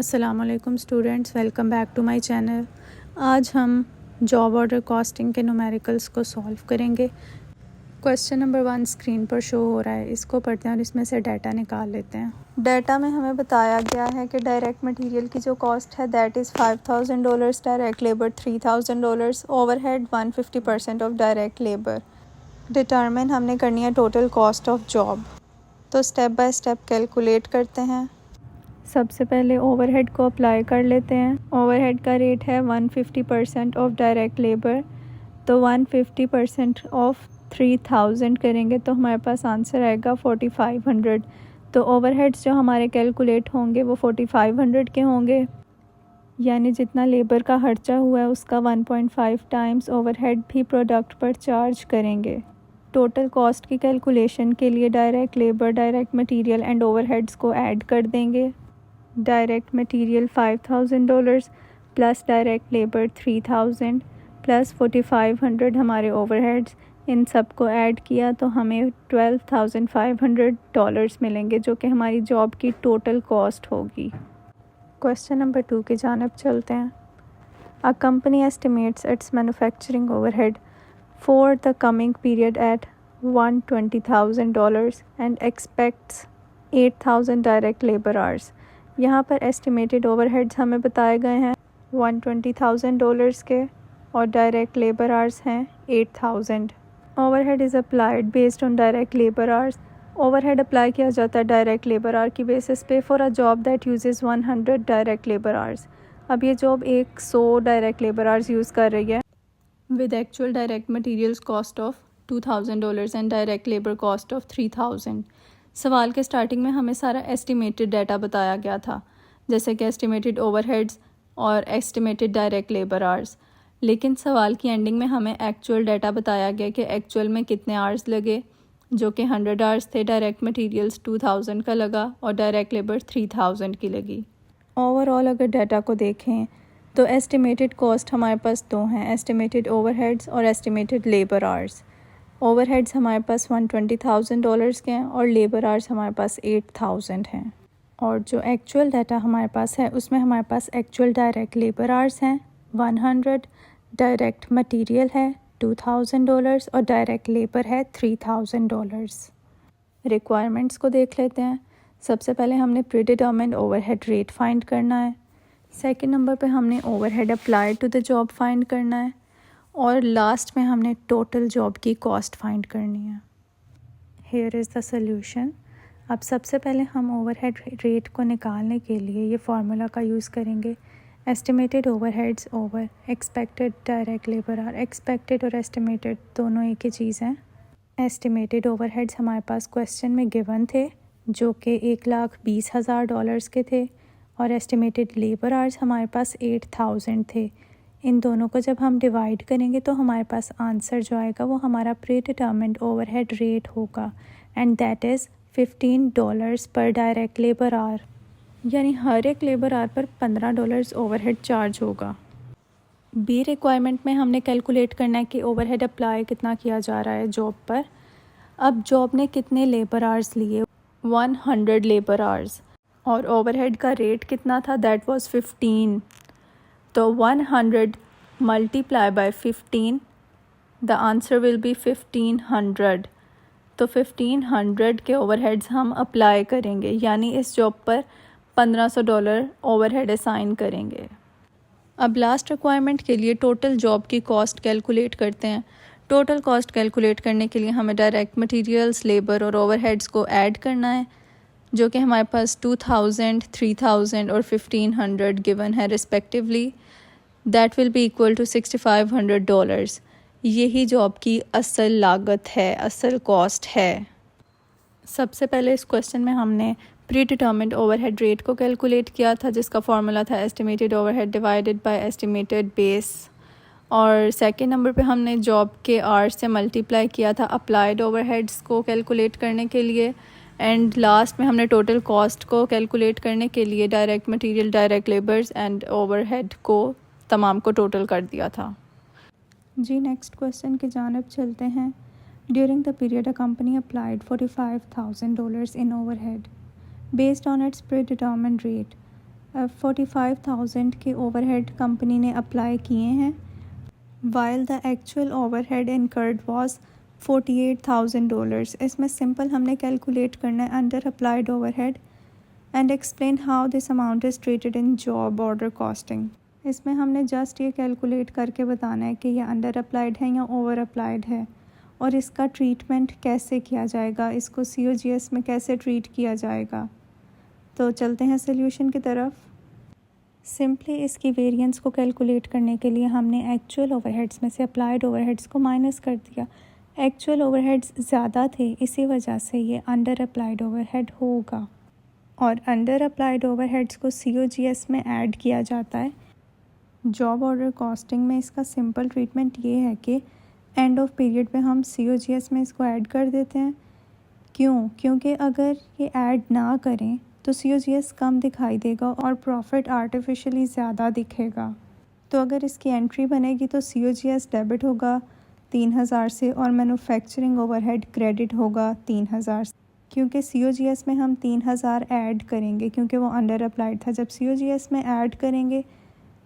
अस्सलामुअलैकुम students, welcome back to my channel. आज हम जॉब ऑर्डर कॉस्टिंग के न्यूमेरिकल्स को सॉल्व करेंगे। क्वेश्चन नंबर 1 स्क्रीन पर शो हो रहा है, इसको पढ़ते हैं और इसमें से डाटा निकाल लेते हैं। डाटा में हमें बताया गया है कि डायरेक्ट मटेरियल की जो कॉस्ट है that is $5000, direct labour $3000, overhead 150% of direct labour. Determine हमने करनी है टोटल कॉस्ट ऑफ जॉब। तो स्टेप बाय स्टेप कैलकुलेट करते हैं। सबसे पहले ओवरहेड को अप्लाई कर लेते हैं। ओवरहेड का रेट है 150% ऑफ डायरेक्ट लेबर। तो 150% ऑफ 3000 करेंगे तो हमारे पास आंसर आएगा 4500। तो ओवरहेड्स जो हमारे कैलकुलेट होंगे वो 4500 के होंगे, यानी जितना लेबर का खर्चा हुआ है उसका 1.5 टाइम्स ओवरहेड भी प्रोडक्ट पर चार्ज करेंगे। टोटल कॉस्ट की कैलकुलेशन के लिए direct labour, direct material and overheads को ऐड कर देंगे। Direct material $5000 plus direct labour 3000 plus 4500 हमारे ओवरहेड्स, इन सब को ऐड किया तो हमें $12,500 मिलेंगे, जो कि हमारी जॉब की टोटल कॉस्ट होगी। क्वेश्चन नंबर 2 की जानिब चलते हैं। A company estimates its manufacturing overhead for the coming period at $120,000 and expects 8000 direct labour hours. यहाँ पर एस्टिमेटेड ओवरहेड्स हमें बताए गए हैं $120,000 के और डायरेक्ट लेबर आवर्स हैं 8000। Overhead is applied based on direct labour hours. Overhead apply किया जाता है डायरेक्ट लेबर आवर की बेसिस पे for a job that uses 100 direct labour hours. अब ये job 100 direct labour hours use कर रही है with actual direct materials cost of $2000 and direct labour cost of 3000। सवाल के स्टार्टिंग में हमें सारा एस्टिमेटेड डाटा बताया गया था, जैसे कि एस्टिमेटेड ओवरहेड्स और एस्टिमेटेड डायरेक्ट लेबर आवर्स, लेकिन सवाल की एंडिंग में हमें एक्चुअल डाटा बताया गया कि एक्चुअल में कितने आवर्स लगे, जो कि 100 आवर्स थे। डायरेक्ट मटेरियल्स 2000 का लगा और डायरेक्ट लेबर 3000 की लगी। ओवरऑल अगर डाटा को देखें तो एस्टिमेटेड कॉस्ट हमारे पास दो हैं, एस्टिमेटेड ओवरहेड्स और एस्टिमेटेड लेबर आवर्स। ओवरहेड्स हमारे पास $120,000 के हैं और लेबर आवर्स हमारे पास 8000 हैं। और जो एक्चुअल डाटा हमारे पास है उसमें हमारे पास एक्चुअल डायरेक्ट लेबर आवर्स हैं 100, डायरेक्ट मटेरियल है $2000 और डायरेक्ट लेबर है $3000। रिक्वायरमेंट्स को देख लेते हैं। सबसे पहले हमने प्रीडिटरमिन्ड ओवरहेड रेट फाइंड करना है। सेकंड नंबर पे हमने overhead applied to the job find करना है और लास्ट में हमने टोटल जॉब की कॉस्ट फाइंड करनी है। Here is the solution. अब सबसे पहले हम ओवरहेड रेट को निकालने के लिए ये फार्मूला का यूज़ करेंगे, estimated overheads over expected direct labour our. Expected और एस्टिमेटेड दोनों एक ही चीज़ हैं। एस्टिमेटेड ओवरहेड्स हमारे पास क्वेश्चन में गिवन थे जो कि $1,20,000 के थे और एस्टिमेटेड लेबर आवर्स हमारे पास 8000 थे। इन दोनों को जब हम डिवाइड करेंगे तो हमारे पास आंसर जो आएगा वो हमारा प्री डिटरमिन्ड ओवरहेड रेट होगा एंड दैट इज़ $15 पर डायरेक्ट लेबर आवर, यानी हर एक लेबर आवर पर $15 ओवरहेड चार्ज होगा। बी रिक्वायरमेंट में हमने कैलकुलेट करना है कि ओवरहेड अप्लाई कितना किया जा रहा है जॉब पर। अब जॉब ने कितने लेबर आवर्स लिए, 100 लेबर आवर्स, और ओवरहेड का रेट कितना था, दैट वाज 15। तो 100 multiply by 15, the answer will be 1500। तो 1500 के ओवरहेड्स हम अप्लाई करेंगे, यानी इस जॉब पर $1500 ओवरहेड असाइन करेंगे। अब लास्ट रिक्वायरमेंट के लिए टोटल जॉब की कॉस्ट कैलकुलेट करते हैं। टोटल कॉस्ट कैलकुलेट करने के लिए हमें डायरेक्ट मटेरियल्स, लेबर और ओवरहेड्स को ऐड करना है, जो कि हमारे पास 2000, 3000 और 1500 गिवन है respectively. That will be equal to $6500। यही जॉब की असल लागत है, असल कॉस्ट है। सबसे पहले इस क्वेश्चन में हमने प्री डिटरमिन्ड ओवरहेड रेट को कैलकुलेट किया था, जिसका फार्मूला था estimated overhead divided by estimated base. और सेकेंड नंबर पे हमने जॉब के आवर्स से मल्टीप्लाई किया था अप्लाइड ओवरहेड्स को कैलकुलेट करने के लिए। एंड लास्ट में हमने टोटल कॉस्ट को कैलकुलेट करने के लिए direct material, direct labours and overhead को तमाम को टोटल कर दिया था। जी नेक्स्ट क्वेश्चन की जानिब चलते हैं। During the period a company applied $45,000 in overhead based on it's pre determined rate 45,000 के ओवरहेड कंपनी ने अप्लाई किए हैं, while the actual overhead incurred was $48,000। इसमें सिंपल हमने कैलकुलेट करना है under applied overhead and explain how this amount is treated in job order costing. इसमें हमने जस्ट ये कैलकुलेट करके बताना है कि ये अंडर अप्लाइड है या ओवर अप्लाइड है और इसका ट्रीटमेंट कैसे किया जाएगा, इसको COGS में कैसे ट्रीट किया जाएगा। तो चलते हैं सोल्यूशन की तरफ। सिंपली इसकी वेरिएंस को कैलकुलेट करने के लिए हमने एक्चुअल ओवरहेड्स में से अप्लाइड ओवरहेड्स को माइनस कर दिया। एक्चुअल ओवरहेड्स ज़्यादा थे, इसी वजह से ये अंडर अप्लाइड ओवरहेड होगा और अंडर अप्लाइड ओवरहेड्स को COGS में ऐड किया जाता है। जॉब ऑर्डर कॉस्टिंग में इसका सिंपल ट्रीटमेंट ये है कि एंड ऑफ पीरियड पे हम COGS में इसको ऐड कर देते हैं। क्योंकि अगर ये ऐड ना करें तो COGS कम दिखाई देगा और प्रॉफिट आर्टिफिशियली ज़्यादा दिखेगा। तो अगर इसकी एंट्री बनेगी तो COGS डेबिट होगा 3,000 से और मैन्युफैक्चरिंग ओवरहेड क्रेडिट होगा 3,000 से, क्योंकि COGS में हम 3,000 ऐड करेंगे क्योंकि वो अंडर अप्लाइड था। जब COGS में ऐड करेंगे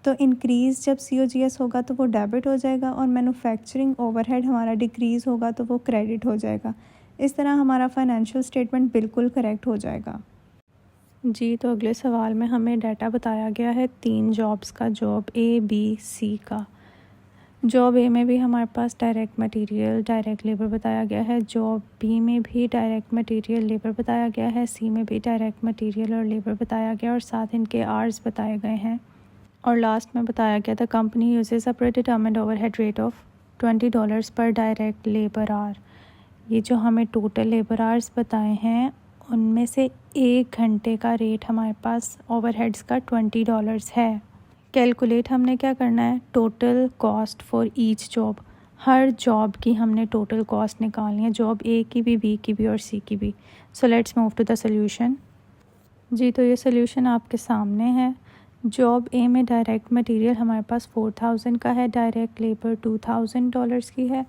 तो इंक्रीज़ जब COGS होगा तो वो डेबिट हो जाएगा और मैन्युफैक्चरिंग ओवरहेड हमारा डिक्रीज़ होगा तो वो क्रेडिट हो जाएगा। इस तरह हमारा फाइनेंशियल स्टेटमेंट बिल्कुल करेक्ट हो जाएगा। जी, तो अगले सवाल में हमें डाटा बताया गया है 3 जॉब्स का, जॉब A, B, C का। जॉब A में भी हमारे पास डायरेक्ट मटेरियल, डायरेक्ट लेबर बताया गया है। जॉब B में भी डायरेक्ट मटेरियल, लेबर बताया गया है। C में भी डायरेक्ट मटेरियल और लेबर बताया गया और साथ इनके आवर्स बताए गए हैं। और लास्ट में बताया गया था company uses a predetermined overhead rate of $20 पर डायरेक्ट लेबर आवर। ये जो हमें टोटल लेबर आवर्स बताए हैं उनमें से 1 घंटे का रेट हमारे पास ओवरहेड्स का $20 है। कैलकुलेट हमने क्या करना है, total cost for each job. Her job की हमने टोटल कॉस्ट निकालनी है, जॉब A की भी, B की भी और C की भी। So let's move to the solution. जी, तो ये सोल्यूशन आपके सामने है। जॉब A में डायरेक्ट मटेरियल हमारे पास 4,000 का है, डायरेक्ट लेबर $2,000 की है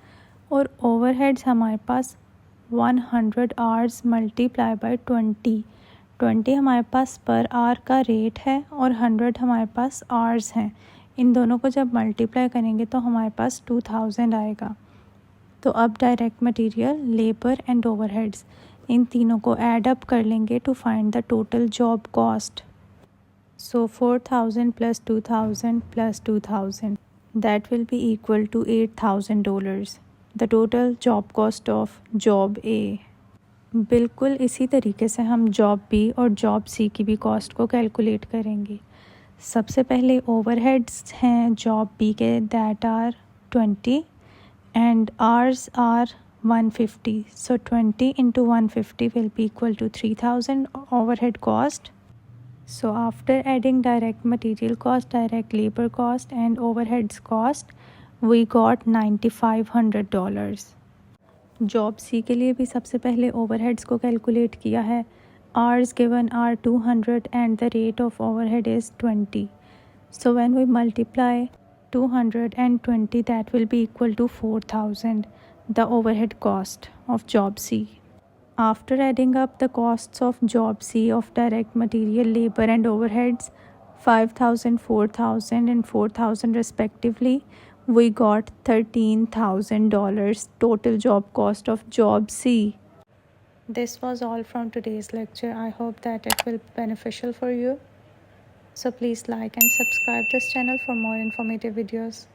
और ओवरहेड्स हमारे पास 100 आवर्स मल्टीप्लाई बाय 20 हमारे पास पर आवर का रेट है और 100 हमारे पास आवर्स हैं। इन दोनों को जब मल्टीप्लाई करेंगे तो हमारे पास 2,000 आएगा। तो अब direct material, labour and overheads इन तीनों को ऐड अप कर लेंगे to find the total job cost. So 4,000 plus 2,000 plus 2,000, that will be equal to $8,000, the total job cost of job A। बिल्कुल इसी तरीके से हम जॉब B और जॉब C की भी कॉस्ट को कैलकुलेट करेंगे। सबसे पहले ओवरहेड्स हैं जॉब B के, that are 20 and hours are 150। So 20 into 150 will be equal to 3,000 overhead cost। So after adding direct material cost, direct labor cost and overheads cost, we got $9,500। Job C के लिए भी सबसे पहले overheads को calculate किया है। Hours given are 200 and the rate of overhead is 20. So when we multiply 200 and 20, that will be equal to 4,000, the overhead cost of job C. After adding up the costs of job C of direct material, labor and overheads, 5,000, 4,000 and 4,000 respectively, we got $13,000 total job cost of job C. This was all from today's lecture. I hope that it will be beneficial for you. So please like and subscribe this channel for more informative videos.